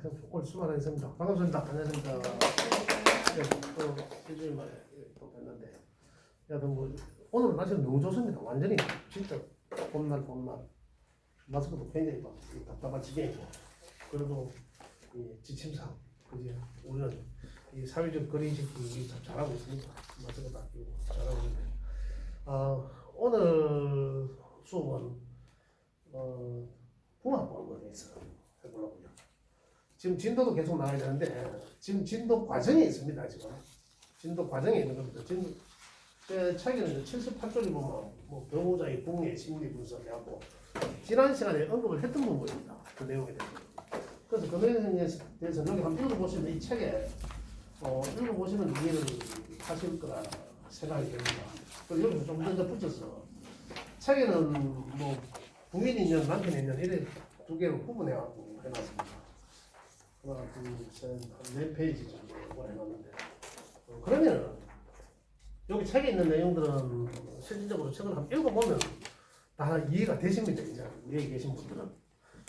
오늘 수고하셨습니다. 반갑습니다. 안녕하십니까. 네, 또 일주일 만에 또 뵀는데, 여하튼 뭐 오늘 날씨는 너무 좋습니다. 완전히 진짜 봄날. 마스크도 굉장히 막 답답한 지경이고, 그래도 이 지침상, 그지? 우리는 이 사회적 거리지키 참 잘하고 있습니다. 마스크도 아끼고 잘하고 있는데, 오늘 수업은 붕합보는 거에 대해서 해보려고요. 지금 진도도 계속 나와야 되는데 지금 진도 과정에 있습니다. 지금 진도 과정에 있는 겁니다. 지금 차이는 78쪽에 보면 뭐 배우자의 궁예 심리 분석하고 지난 시간에 언급을 했던 부분입니다. 그 내용에 대해서. 그래서 그 내용에 대해서 여기 한번 읽어보시면 이 책에 읽어보시면 이해를 하실 거라 생각이 됩니다. 그리고 여기서 좀 더 붙여서 책에는 뭐 부인이 있는 남편이 있는 이래 두 개로 구분해갖고 해놨습니다. 하나, 둘, 셋, 한 4페이지 정도 해놨는데 그러면 여기 책에 있는 내용들은 실질적으로 책을 한번 읽어보면 다 이해가 되십니다. 이제 여기 계신 분들은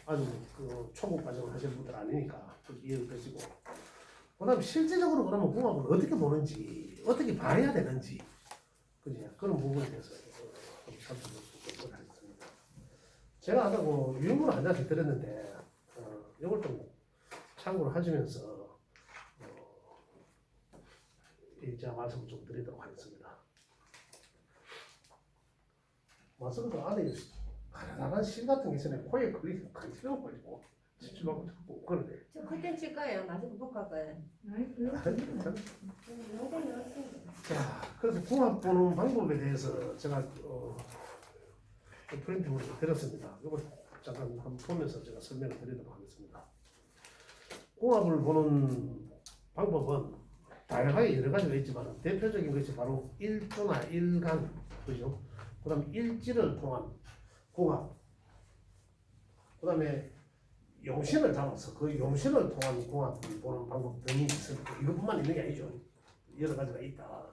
아주 그 초보 과정을 하시는 분들 아니니까 이해가 되시고 그 다음에 실질적으로 그러면 궁합을 어떻게 보는지 어떻게 봐야 되는지 그지? 그런 부분에 대해서 살펴보도록 하겠습니다. 제가 아까 그 유인물 한 장씩 드렸는데 이걸 좀 참고를 하시면서 제가 말씀을 좀 드리도록 하겠습니다. 마스크도 안에 가난한 실 같은 게 있으면 코에 걸리고 간지러워 가지고 집중하고 자꾸 그러네. 저 커튼 칠 거예요. 마스크 벗을 거예요. 자, 그래서 궁합 보는 방법에 대해서 제가 프린트를 드렸습니다. 이걸 잠깐 한번 보면서 제가 설명을 드리도록 하겠습니다. 궁합을 보는 방법은 다양하게 여러 가지가 있지만 대표적인 것이 바로 일조나 일간, 그죠? 그 다음에 일지를 통한 궁합, 그 다음에 용신을 잡아서 그 용신을 통한 궁합을 보는 방법 등이 있습니다. 이것뿐만 있는 게 아니죠. 여러 가지가 있다.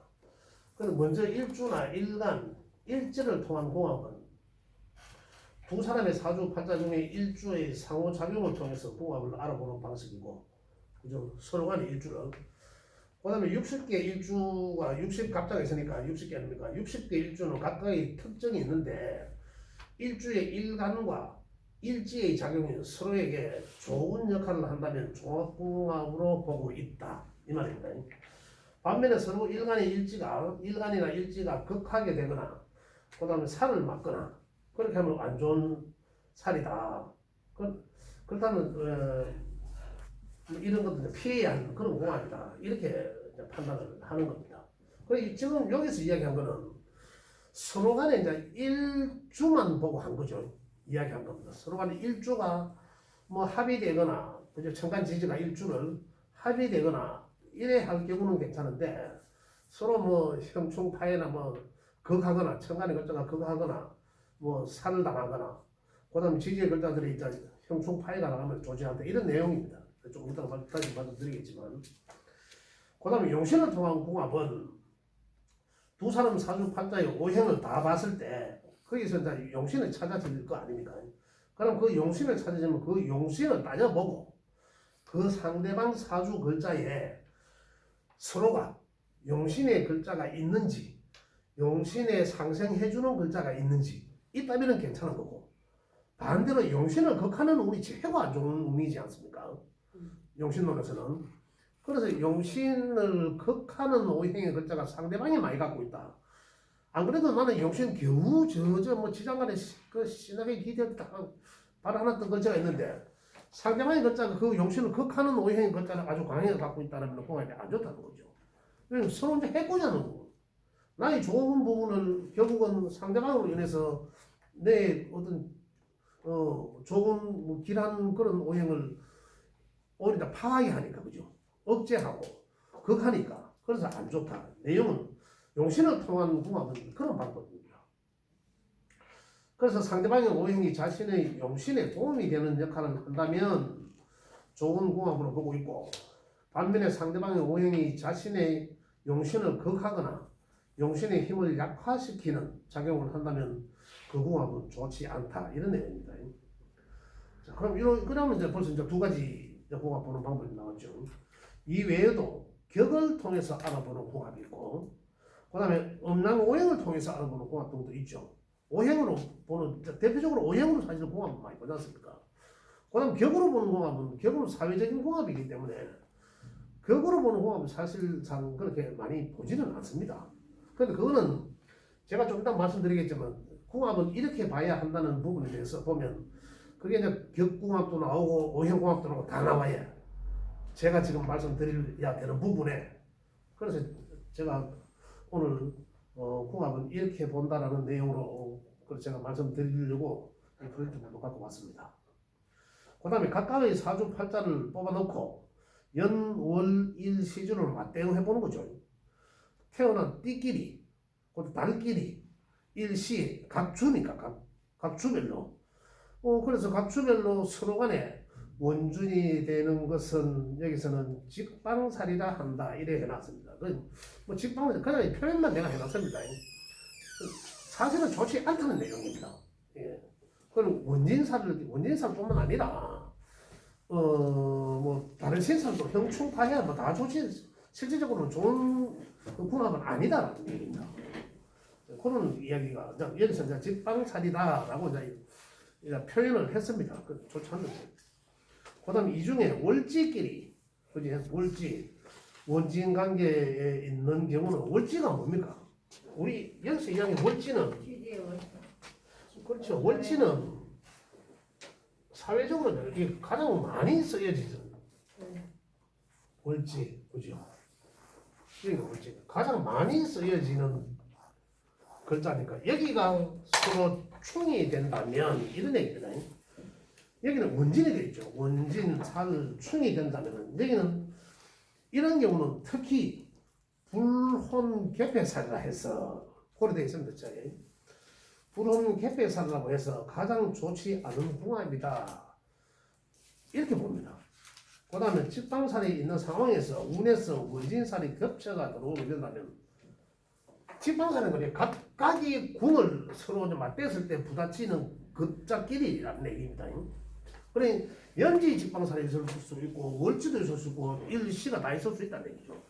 그래서 먼저 일주나 일간, 일지를 통한 궁합은 두 사람의 사주 팔자 중에 일주의 상호작용을 통해서 궁합을 알아보는 방식이고, 그죠? 서로 간의 일주를. 그 다음에 60개 일주가 60갑자가 있으니까 60개 아닙니까? 60개 일주는 각각의 특징이 있는데, 일주의 일간과 일지의 작용이 서로에게 좋은 역할을 한다면 종합궁합으로 보고 있다. 이 말입니다. 반면에 서로 일간이나 일지가 극하게 되거나, 그 다음에 살을 맞거나, 그렇게 하면 안 좋은 살이다. 그렇다면 이런 것도 피해야 하는 그런 공합이다. 이렇게 판단을 하는 겁니다. 그리고 지금 여기서 이야기한 거는 서로 간에 이제 일주만 보고 한 거죠. 이야기한 겁니다. 서로 간에 일주가 뭐 합의되거나, 그죠? 천간지지가 일주를 합의되거나 이래 할 경우는 괜찮은데 서로 뭐 형충파해나 뭐 극하거나 천간의 글자가 극하거나 뭐 살을 당하거나 그 다음에 지지의 글자들이 이제 형충파해가 나가면 좋지 않다. 이런 내용입니다. 좀 이따가 다시 말씀드리겠지만 그 다음에 용신을 통한 궁합은 두 사람 사주 팔자의 오행을 다 봤을 때 거기서 이제 용신을 찾아질 거 아닙니까? 그럼 그 용신을 찾으려면 그 용신을 따져보고 그 상대방 사주 글자에 서로가 용신의 글자가 있는지 용신에 상생해주는 글자가 있는지 있다면 괜찮은 거고 반대로 용신을 극하는 운이 최고 안 좋은 운이지 않습니까? 용신론에서는. 그래서 용신을 극하는 오행의 글자가 상대방이 많이 갖고 있다. 안 그래도 나는 용신 겨우 뭐 지장간에 그 신학에 기대했다 바로 하나 뜬 글자가 있는데 상대방의 글자가 그 용신을 극하는 오행의 글자를 아주 강하게 갖고 있다는 공합이 안 좋다는 거죠. 그래서 서로 이제 해코자는 거고 나의 좋은 부분을 결국은 상대방으로 인해서 내 어떤 좋은 뭐 길한 그런 오행을 오히려 파하게 하니까, 그죠? 억제하고 극하니까 그래서 안 좋다. 내용은 용신을 통한 궁합은 그런 방법입니다. 그래서 상대방의 오행이 자신의 용신에 도움이 되는 역할을 한다면 좋은 궁합으로 보고 있고 반면에 상대방의 오행이 자신의 용신을 극하거나 용신의 힘을 약화시키는 작용을 한다면 그 궁합은 좋지 않다. 이런 내용입니다. 자, 그러면 이제 벌써 이제 두 가지 궁합 보는 방법이 나왔죠. 이 외에도 격을 통해서 알아보는 궁합이 있고, 그 다음에 음랑 오행을 통해서 알아보는 궁합 등도 있죠. 오행으로 보는, 대표적으로 오행으로 사실 궁합을 많이 보지 않습니까? 그 다음 격으로 보는 궁합은 격으로 사회적인 궁합이기 때문에 격으로 보는 궁합은 사실상 그렇게 많이 보지는 않습니다. 그런데 그거는 제가 좀 이따 말씀드리겠지만 궁합은 이렇게 봐야 한다는 부분에 대해서 보면 그게 이제 격궁합도 나오고 오행궁합도 나오고 다 나와야 제가 지금 말씀드려야 되는 부분에, 그래서 제가 오늘 궁합은 이렇게 본다라는 내용으로 그래서 제가 말씀드리려고 이 프로젝트를 갖고 왔습니다. 그 다음에 각각의 사주 팔자를 뽑아놓고 연, 월, 일, 시주를 맞대응해 보는 거죠. 태어난 띠끼리, 달끼리, 일시, 각 주니까 각 주별로. 그래서 각 주별로 서로 간에 원준이 되는 것은 여기서는 직방살이라 한다 이래 해놨습니다. 뭐 직방은 그냥 표현만 내가 해놨습니다. 사실은 좋지 않다는 내용입니다. 예. 그럼 원진살뿐만 아니라 뭐 다른 신살도 형충파해야 뭐 다 좋지, 실질적으로는 좋은 그 궁합은 아니다라는 얘기입니다. 그런 이야기가 여기서 이제 직방살이다라고 이제 표현을 했습니다. 그 좋지 않는데. 그다음 이 중에 월지끼리, 그지? 월지 원진 관계에 있는 경우는 월지가 뭡니까? 우리 여기서 이야기하는 월지는, 그렇죠. 월지는 사회적으로 이게 가장 많이 쓰여지죠. 월지, 그죠? 이게 월지 가장 많이 쓰여지는 글자니까 여기가 서로 충이 된다면 이런 얘기입니다. 여기는 원진이 되겠죠. 원진, 살, 충이 된다면 여기는 이런 경우는 특히 불혼 개폐살이라 해서 고려되어 있습니다. 불혼 개폐살이라고 해서 가장 좋지 않은 궁합이다 이렇게 봅니다. 그 다음에 직방살이 있는 상황에서 운에서 원진살이 겹쳐가 들어오게 된다면, 직방살은 그냥 각각이 궁을 서로 맞댔을 때 부딪히는 급자끼리라는 얘기입니다. 그러니 연지 직방살이 있을 수 있고 월지도 있을 수 있고 일시가 다 있을 수 있다는 얘기죠.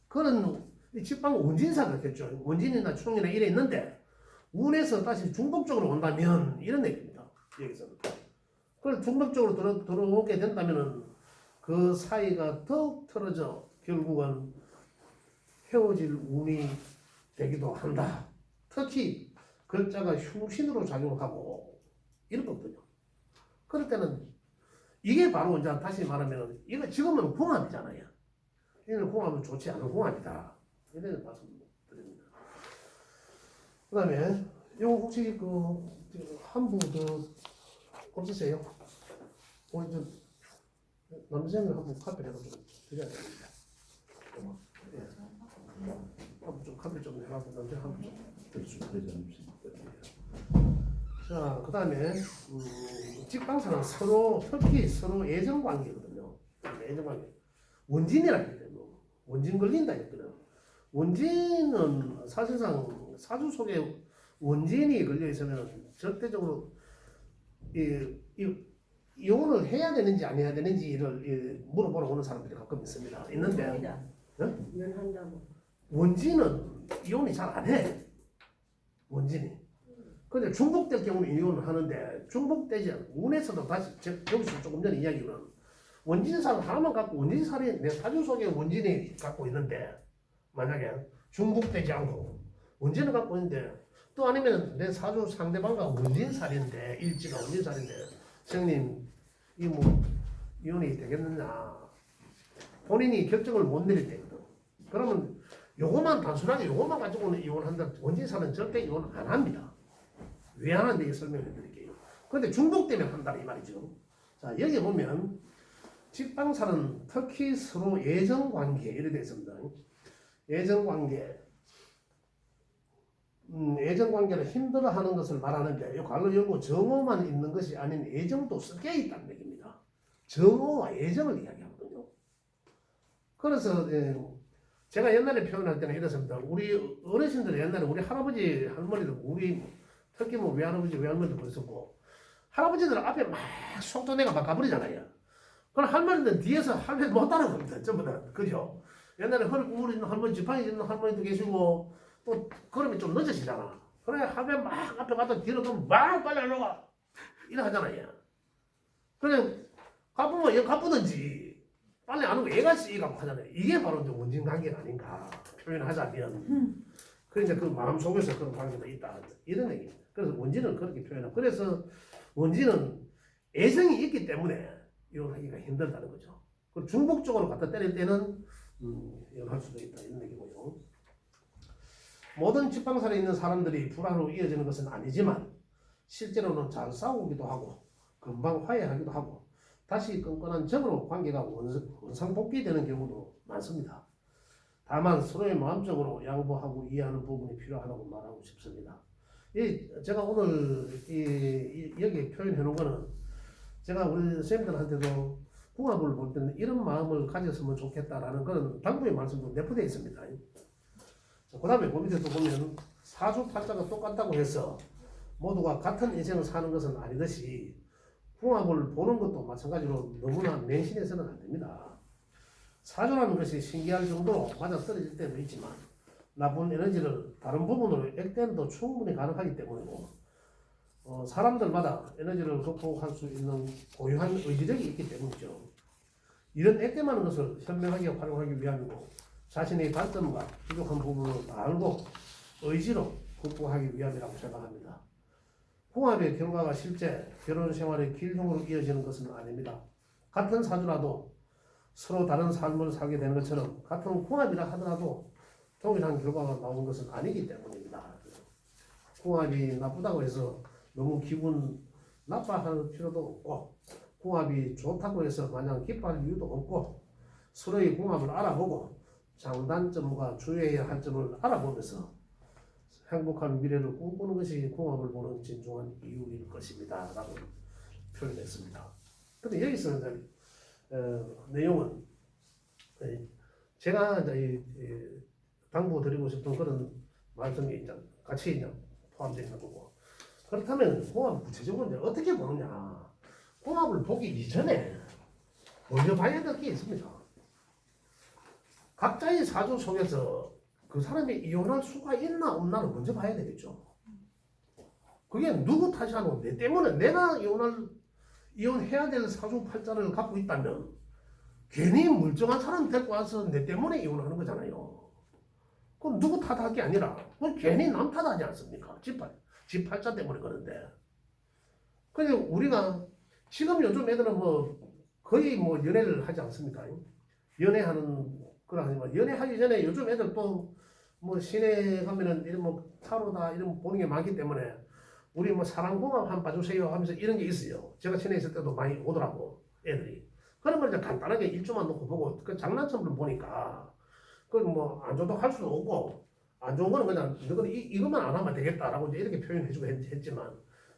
그런 직방 원진살을 했죠. 원진이나 충이나 이래 있는데 운에서 다시 중복적으로 온다면 이런 얘기입니다. 여기서는. 그래서 중복적으로 들어오게 된다면은 그 사이가 더욱 틀어져 결국은 헤어질 운이 되기도 한다. 특히 글자가 흉신으로 작용하고 이런 거거든요. 그럴 때는 이게 바로 이제 다시 말하면 이거 지금은 궁합이잖아요. 이는 궁합은 좋지 않은 궁합이다. 이런 말씀드립니다. 그다음에 이거 혹시 한 분 더 없으세요? 오늘 남자생을 한번 카피를 해서 좀 드려야 됩니다. 예. 한번 좀 카피 좀 해가지고 남자 한번 좀 드리죠. 자, 그다음에 직방사는 특히 서로 애정 관계거든요. 애정 관계. 원진이라고 했거든요. 원진 걸린다 했거든요. 원진은 사실상 사주 속에 원진이 걸려 있으면 절대적으로 이혼을 해야 되는지 안 해야 되는지를 물어보러 오는 사람들이 가끔 있습니다. 있는데 이혼한다고. 원진은 이혼이 잘 안 해. 원진이. 근데 중복될 경우는 이혼을 하는데 중복되지 않고 운에서도 다시 여기서 조금 전에 이야기는 원진살 하나만 갖고 원진살이 내 사주 속에 원진이 갖고 있는데 만약에 중복되지 않고 원진을 갖고 있는데 또 아니면 내 사주 상대방과 원진살인데 일지가 원진살인데 선생님 이 뭐 이혼이 되겠느냐 본인이 결정을 못 내릴 때거든. 그러면 요것만 단순하게 요것만 가지고는 이혼한다. 원진살은 절대 이혼 안 합니다. 왜 안 하는지 설명해 드릴게요. 그런데 중복되면 한다 이 말이죠. 자 여기 보면 직방살은 특히 서로 애정관계 이래 되어 있습니다. 애정관계를 힘들어하는 것을 말하는데 이 괄호 열고 정오만 있는 것이 아닌 애정도 섞여 있다는 얘기입니다. 정오와 애정을 이야기하거든요. 그래서 제가 옛날에 표현할 때는 이렇습니다. 우리 어르신들 옛날에 우리 할아버지 할머니들 우리 특히 뭐 외할아버지 외할머니도 그랬었고 할아버지들 앞에 막 속도내가 막 가버리잖아요. 그럼 할머니들 뒤에서 할머니 못 따라갑니다. 전부 다. 그죠? 옛날에 허리 구부리는 할머니, 지팡이 짚는 할머니도 계시고, 또 걸음이 좀 늦어지잖아. 그래, 할머니 막 앞에 갔다 뒤로 가면 막 빨리 올라가. 이래 하잖아요. 그냥 가쁘면 얘 가쁘든지 빨리 안 오고 얘가 씨가 하잖아요. 이게 바로 이제 원진 관계가 아닌가 표현하자면. 그러니까 그 마음속에서 그런 관계가 있다. 이런 얘기입니다. 그래서 원진은 그렇게 표현하고. 그래서 원진은 애정이 있기 때문에 이혼하기가 힘들다는 거죠. 그리고 중복적으로 갖다 때릴 때는 이혼할 수도 있다. 이런 얘기고요. 모든 직방살에 있는 사람들이 불화로 이어지는 것은 아니지만 실제로는 잘 싸우기도 하고 금방 화해하기도 하고 다시 끈끈한 정으로 관계가 원상복귀되는 경우도 많습니다. 다만 서로의 마음적으로 양보하고 이해하는 부분이 필요하다고 말하고 싶습니다. 제가 오늘 여기 표현해 놓은 거는 제가 우리 선생님들한테도 궁합을 볼 때는 이런 마음을 가졌으면 좋겠다라는 그런 당부의 말씀도 내포되어 있습니다. 그 다음에 그 밑에 또 보면 사주팔자가 똑같다고 해서 모두가 같은 인생을 사는 것은 아니듯이 궁합을 보는 것도 마찬가지로 너무나 맹신해서는 안 됩니다. 사주라는 것이 신기할 정도로 맞아떨어질 때도 있지만 나쁜 에너지를 다른 부분으로 액땜도 충분히 가능하기 때문이고 사람들마다 에너지를 극복할 수 있는 고유한 의지력이 있기 때문이죠. 이런 액땜하는 것을 현명하게 활용하기 위함이고 자신의 단점과 부족한 부분을 알고 의지로 극복하기 위함이라고 생각합니다. 궁합의 결과가 실제 결혼 생활의 길흉으로 이어지는 것은 아닙니다. 같은 사주라도 서로 다른 삶을 살게 되는 것처럼 같은 궁합이라 하더라도 동일한 결과가 나오는 것은 아니기 때문입니다. 궁합이 나쁘다고 해서 너무 기분 나빠할 필요도 없고 궁합이 좋다고 해서 마냥 기뻐할 이유도 없고 서로의 궁합을 알아보고 장단점과 주의해야 할 점을 알아보면서 행복한 미래를 꿈꾸는 것이 궁합을 보는 진중한 이유일 것입니다. 라고 표현했습니다. 근데 여기서 이제 내용은 제가 이제 당부드리고 싶은 그런 말씀이 이제 같이 이제 포함되어 있는 거고 그렇다면 궁합을 구체적으로 이제 어떻게 보느냐 궁합을 보기 이전에 먼저 봐야 될 게 있습니다. 각자의 사주 속에서 그 사람이 이혼할 수가 있나 없나를 먼저 봐야 되겠죠. 그게 누구 탓이 아니고 내 때문에 내가 이혼해야 될 사주팔자를 갖고 있다면 괜히 멀쩡한 사람 데리고 와서 내 때문에 이혼하는 거잖아요. 그럼 누구 탓할 게 아니라 그건 괜히 남 탓하지 않습니까? 지 팔자 때문에 그런데. 그래서 우리가 지금 요즘 애들은 거의 연애를 하지 않습니까? 연애하는 그러니까 연애하기 전에 요즘 애들 또 시내 가면은 이런 타로다 이런 보는 게 많기 때문에 우리 사랑궁합 한번 봐주세요 하면서 이런 게 있어요. 제가 시내에 있을 때도 많이 오더라고 애들이. 그런 걸 이제 간단하게 일주만 놓고 보고 그 장난점을 보니까 그건 안 좋다고 할 수도 없고 안 좋은 거는 그냥 너는 이것만 안 하면 되겠다라고 이제 이렇게 표현해주고 했지만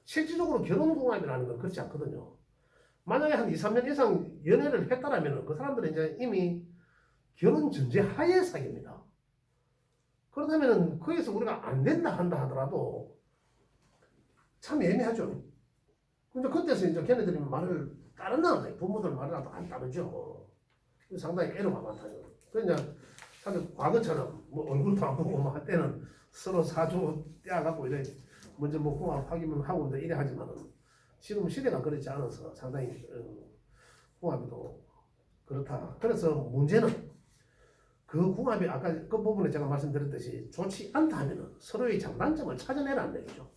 실질적으로 결혼궁합이라는 건 그렇지 않거든요. 만약에 한 2, 3년 이상 연애를 했다라면 그 사람들은 이제 이미 결혼 전제 하에 사귀입니다. 그렇다면 거기서 우리가 안 된다 한다 하더라도 참 애매하죠. 근데 그때서 이제 걔네들이 말을 따른다는 부모들 말이라도 안 따르죠. 상당히 애로가 많다죠. 그냥 사실 과거처럼 얼굴도 안 보고 할 때는 서로 사주 떼어갖고 이래 먼저 궁합 확인을 하고 이래 하지만은 지금 시대가 그렇지 않아서 상당히 궁합이 또 그렇다. 그래서 문제는 그 궁합이 아까 그 부분에 제가 말씀드렸듯이 좋지 않다 하면은 서로의 장단점을 찾아내라는 얘기죠.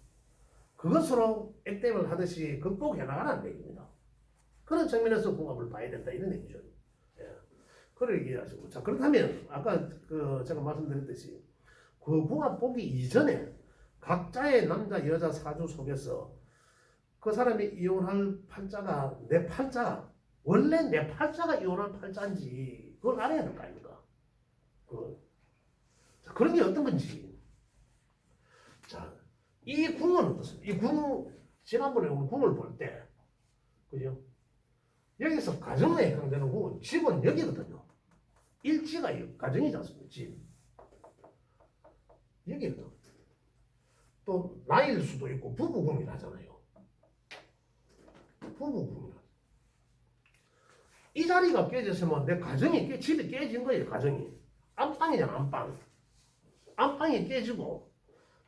그것으로 액땜을 하듯이 극복해 나가라는 얘기입니다. 그런 측면에서 궁합을 봐야 된다 이런 얘기죠. 예. 그걸 얘기하시고 자 그렇다면 아까 제가 말씀드렸듯이 그 궁합 보기 이전에 각자의 남자 여자 사주 속에서 그 사람이 이혼할 팔자가 내 팔자 원래 내 팔자가 이혼할 팔자인지 그걸 알아야 될 거 아닙니까? 자, 그런 게 어떤 건지. 자, 이 궁은 어떻습니까? 이 궁, 지난번에 궁을 볼 때, 그죠? 여기서 가정에 해당되는 궁은 집은 여기거든요. 일지가 가정이지 않습니까? 집. 여기거든. 또, 나일 수도 있고, 부부궁이 나잖아요. 부부궁이. 이 자리가 깨졌으면 내 가정이 집이 깨진 거예요. 가정이 안방이잖아. 안방이 깨지고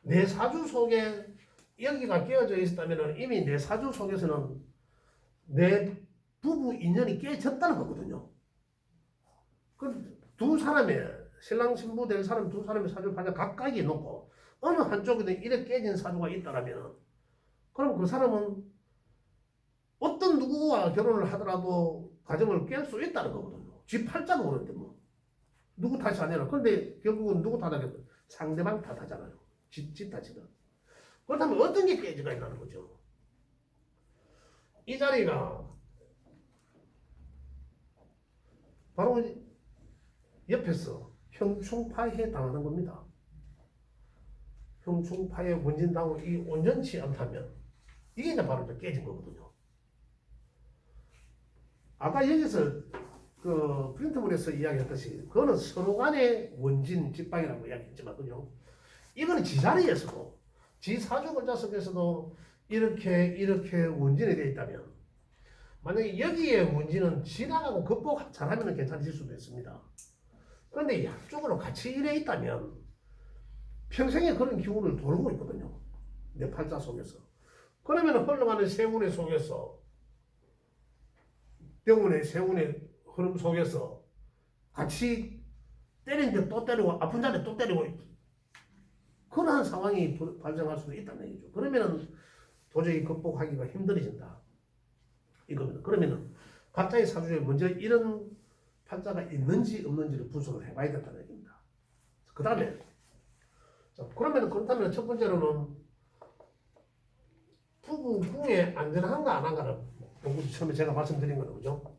내 사주 속에 여기가 깨어져 있었다면 이미 내 사주 속에서는 내 부부 인연이 깨졌다는 거거든요. 그 두 사람의 신랑 신부 될 사람 두 사람의 사주 판자 각각이 놓고 어느 한쪽에도 이렇게 깨진 사주가 있다라면 그럼 그 사람은 어떤 누구와 결혼을 하더라도 가정을 깰 수 있다는 거거든요. 지 팔자가 그런데 뭐 누구 탓이 아니라 그런데 결국은 누구 탓하겠어요? 상대방 탓하잖아요. 지 탓이다. 그렇다면 어떤 게 깨지가 있다는 거죠. 이 자리가 바로 옆에서 형충파해 당하는 겁니다. 형충파에 원진당하고 이 온전치 않다면 이게 이제 바로 깨진 거거든요. 아까 여기서 그 프린트물에서 이야기했듯이 그거는 서로 간의 원진 직방이라고 이야기했지만 그죠? 이거는 지 자리에서도 지 사주 글자 속에서도 이렇게 원진이 되어 있다면 만약에 여기에 원진은 지나가고 극복 잘하면 괜찮을 수도 있습니다. 그런데 양쪽으로 같이 이래 있다면 평생에 그런 기운을 돌고 있거든요. 내 팔자 속에서. 그러면 흘러가는 세운의 속에서 병원의 세운의 흐름 속에서 같이 때리는데 또 때리고 아픈 자리에 또 때리고 그러한 상황이 발생할 수도 있다는 얘기죠. 그러면은 도저히 극복하기가 힘들어진다. 이겁니다. 그러면은 각자의 사주에 먼저 이런 팔자가 있는지 없는지를 분석을 해봐야 된다는 얘기입니다. 그 다음에 그러면 그렇다면 첫 번째로는 부부 궁에 안전한가 안 한가를 보고 처음에 제가 말씀드린 거는 그죠?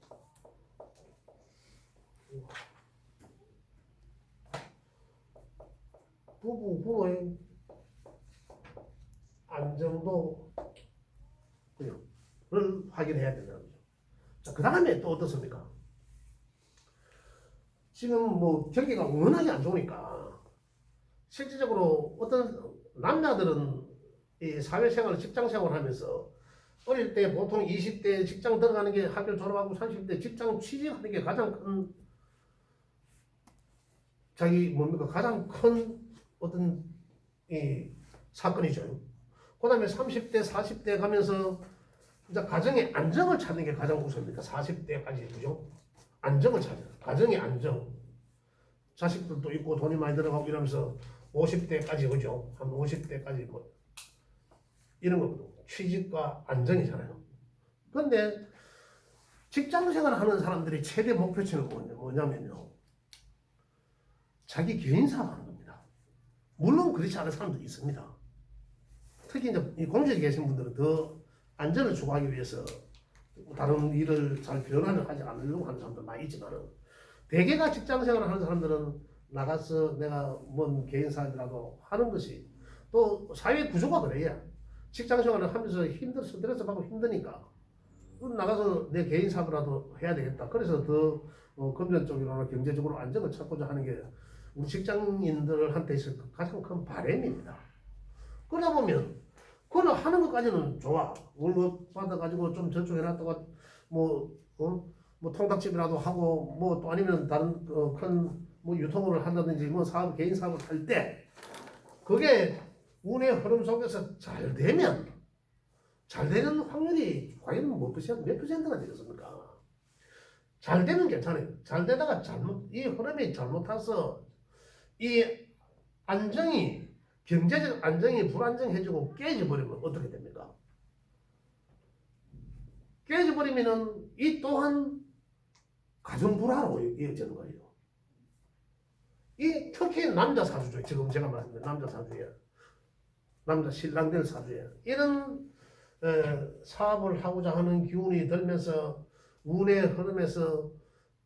부부 궁의 안정도 를 확인해야 된다는 거죠. 자, 그 다음에 또 어떻습니까? 지금 뭐 경기가 워낙에 안 좋으니까 실질적으로 어떤 남자들은 이 사회생활, 직장생활을 하면서 어릴 때 보통 20대 직장 들어가는 게 학교 졸업하고 30대 직장 취직하는 게 가장 큰 가장 큰 어떤 이 사건이죠. 그 다음에 30대, 40대 가면서 이제 가정의 안정을 찾는 게 가장 우선입니다. 40대까지 그죠? 안정을 찾아요. 가정의 안정. 자식들도 있고 돈이 많이 들어가고 이러면서 50대까지 그죠? 한 50대까지 뭐 이런 거거든요. 취직과 안정이잖아요. 그런데 직장생활을 하는 사람들이 최대 목표치는 뭐냐면요. 자기 개인 사업을 하는 겁니다. 물론 그렇지 않은 사람도 있습니다. 특히 이제 이 공직에 계신 분들은 더 안전을 추구하기 위해서 다른 일을 잘 변화를 하지 않으려고 하는 사람도 많이 있지만은 대개가 직장생활을 하는 사람들은 나가서 내가 뭔 개인 사업이라도 하는 것이 또 사회 구조가 그래요. 직장생활을 하면서 스트레스 받고 힘드니까 나가서 내 개인 사업이라도 해야 되겠다. 그래서 더 금전적으로나 경제적으로 안정을 찾고자 하는 게 우리 직장인들한테 있어 가장 큰 바람입니다. 그러다 보면 그거는 하는 것까지는 좋아. 월급 받아가지고 좀 저축해놨다가 뭐 통닭집이라도 하고 뭐 또 아니면 다른 큰 뭐 유통을 한다든지 뭐 사업 개인 사업을 할 때 그게 운의 흐름 속에서 잘 되면 잘 되는 확률이 과연 몇 퍼센트나 되겠습니까? 잘 되면 괜찮아요. 잘 되다가 이 흐름이 잘못 타서 이 안정이 경제적 안정이 불안정해지고 깨져버리면 어떻게 됩니까? 깨져버리면은 이 또한 가정 불화로 이어지는 거예요. 이 특히 남자 사주죠. 지금 제가 말씀드린 남자 사주에 남자 신랑 될 사주에 이런 사업을 하고자 하는 기운이 들면서 운의 흐름에서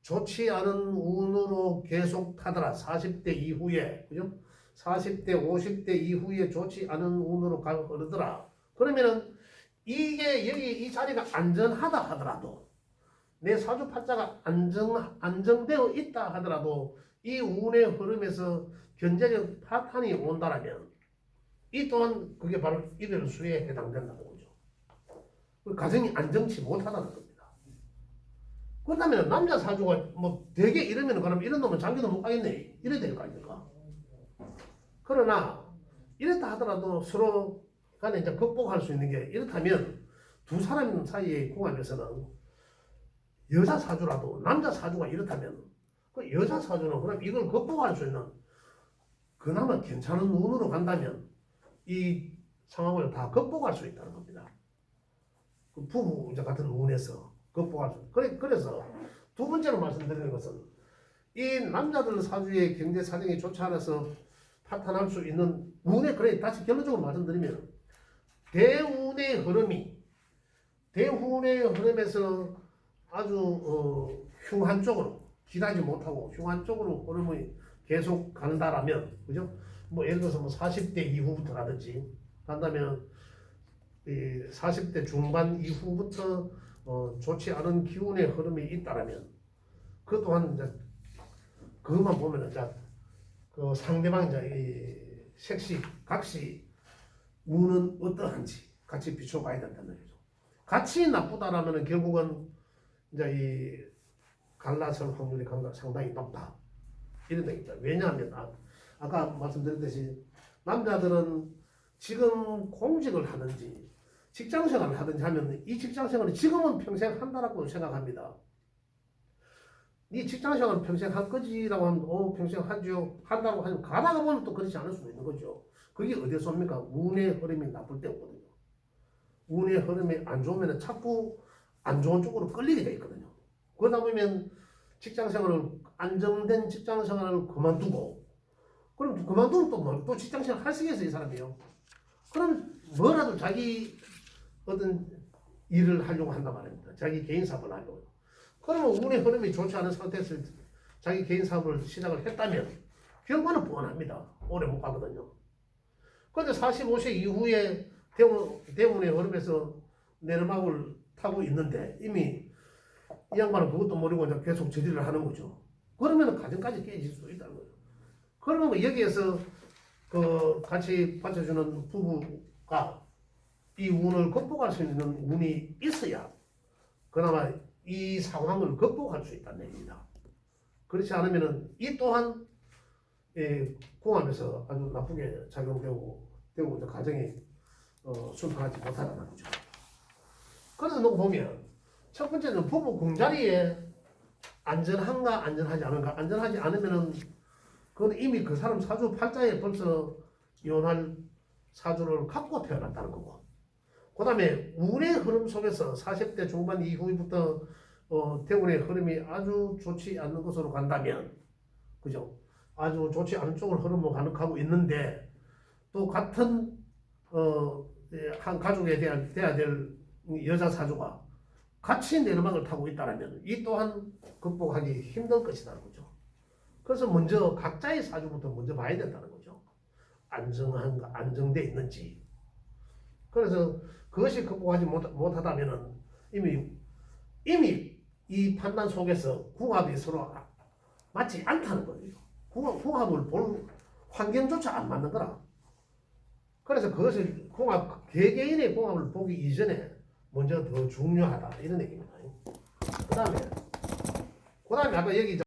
좋지 않은 운으로 계속 타더라. 40대 이후에 그죠? 40대 50대 이후에 좋지 않은 운으로 흐르더라. 그러면은 이게 여기 이 자리가 안전하다 하더라도 내 사주 팔자가 안정되어 있다 하더라도 이 운의 흐름에서 경제적 파탄이 온다라면 이 또한 그게 바로 이별수에 해당된다는 거죠. 가정이 안정치 못하다는 겁니다. 그렇다면 남자 사주가 뭐 되게 이러면 그럼 이런 놈은 장기도 못 가겠네 이래야 될 거 아닙니까? 그러나 이랬다 하더라도 서로 간에 이제 극복할 수 있는 게 이렇다면 두 사람 사이의 궁합에서는 여자 사주라도 남자 사주가 이렇다면 그 여자 사주는 그럼 이걸 극복할 수 있는 그나마 괜찮은 운으로 간다면 이 상황을 다 극복할 수 있다는 겁니다. 그 부부 같은 운에서 극복할 수. 그래서 두 번째로 말씀드리는 것은 이 남자들 사주의 경제 사정이 좋지 않아서 파탄할 수 있는 운의 그래 다시 결론적으로 말씀드리면 대운의 흐름에서 아주 흉한 쪽으로 지나지 못하고 흉한 쪽으로 흐름이 계속 간다라면 그죠? 뭐 예를 들어서 뭐 40대 이후부터라든지 간다면 이 40대 중반 이후부터 좋지 않은 기운의 흐름이 있다라면 그 또한 이제 그것만 보면은 이제 그 상대방 이제 이 색시 각시 운은 어떠한지 같이 비춰봐야 된다는 거죠. 같이 나쁘다라면은 결국은 이제 이 갈라설 확률이 상당히 높다 이런 얘기입니다. 왜냐하면 아까 말씀드렸듯이 남자들은 지금 공직을 하든지 직장생활을 하든지 하면 이 직장생활을 지금은 평생 한다라고 생각합니다. 이 직장생활을 평생 할 거지라고 하면 평생 하죠 한다고 하면 가다가 보면 또 그렇지 않을 수도 있는 거죠. 그게 어디서 옵니까? 운의 흐름이 나쁠 때 오거든요. 운의 흐름이 안 좋으면 자꾸 안 좋은 쪽으로 끌리게 돼 있거든요. 그러다 보면 직장생활을 안정된 직장생활을 그만두고 그럼 그만두면 또 직장생활 할 수 있어요 이 사람이요. 그럼 뭐라도 자기 어떤 일을 하려고 한단 말입니다. 자기 개인 사업을 하려고. 그러면 운의 흐름이 좋지 않은 상태에서 자기 개인 사업을 시작을 했다면 결과는 뻔합니다. 오래 못 가거든요. 그런데 45세 이후에 대운의 흐름에서 내리막을 타고 있는데 이미 이 양반은 그것도 모르고 이제 계속 저지를 하는 거죠. 그러면 가정까지 깨질 수 있다는 거죠. 그러면 여기에서 그 같이 받쳐주는 부부가 이 운을 극복할 수 있는 운이 있어야 그나마 이 상황을 극복할 수 있다는 얘기입니다. 그렇지 않으면은 이 또한 궁합에서 아주 나쁘게 작용되고 이제 가정이 순탄하지 못하다는 거죠. 그래서 놓고 보면 첫 번째는 부부 궁자리에 안전한가 안전하지 않은가. 안전하지 않으면은 그건 이미 그 사람 사주 팔자에 벌써 이혼할 사주를 갖고 태어났다는 거고. 그 다음에 운의 흐름 속에서 40대 중반 이후부터 대운의 흐름이 아주 좋지 않는 것으로 간다면, 그죠? 아주 좋지 않은 쪽으로 흐름을 가고 있는데, 또 같은 한 가족에 돼야 될 여자 사주가 같이 내리막을 타고 있다면 이 또한 극복하기 힘든 것이라는 거죠. 그래서 먼저 각자의 사주부터 먼저 봐야 된다는 거죠. 안정한가, 안정돼 있는지. 그래서 그것이 극복하지 못하다면은 이미 이 판단 속에서 궁합이 서로 맞지 않다는 거예요. 궁합을 볼 환경조차 안 맞는 거라. 그래서 그것을 개개인의 궁합을 보기 이전에 먼저 더 중요하다 이런 얘기입니다. 그 다음에 아까 여기